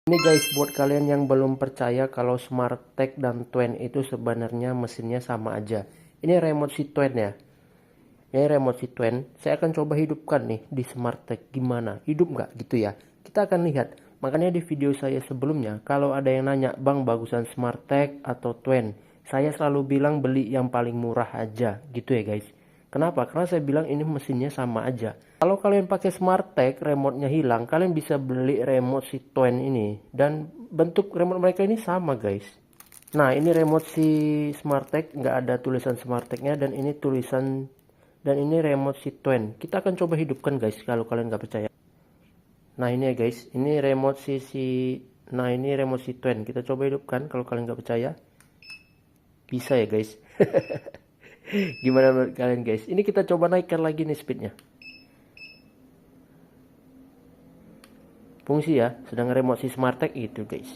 Ini guys, buat kalian yang belum percaya kalau SmartTech dan Twen itu sebenarnya mesinnya sama aja. Ini remote si Twen ya. Ini remote si Twen. Saya akan coba hidupkan nih di SmartTech. Gimana? Hidup nggak gitu ya? Kita akan lihat. Makanya di video saya sebelumnya, kalau ada yang nanya, Bang bagusan SmartTech atau Twen? Saya selalu bilang beli yang paling murah aja. Gitu ya guys. Kenapa? Karena saya bilang ini mesinnya sama aja. Kalau kalian pakai SmartTech, remote-nya hilang, kalian bisa beli remote si Twen ini. Dan bentuk remote mereka ini sama guys. Nah, ini remote si SmartTech, nggak ada tulisan SmartTech-nya, dan ini tulisan, dan ini remote si Twen. Kita akan coba hidupkan guys, kalau kalian nggak percaya. Nah, ini ya guys, ini remote nah ini remote si Twen. Kita coba hidupkan, kalau kalian nggak percaya. Bisa ya guys. Gimana menurut kalian guys? Ini kita coba naikkan lagi nih speednya. Fungsi ya, sedang remote si SmartTech itu guys.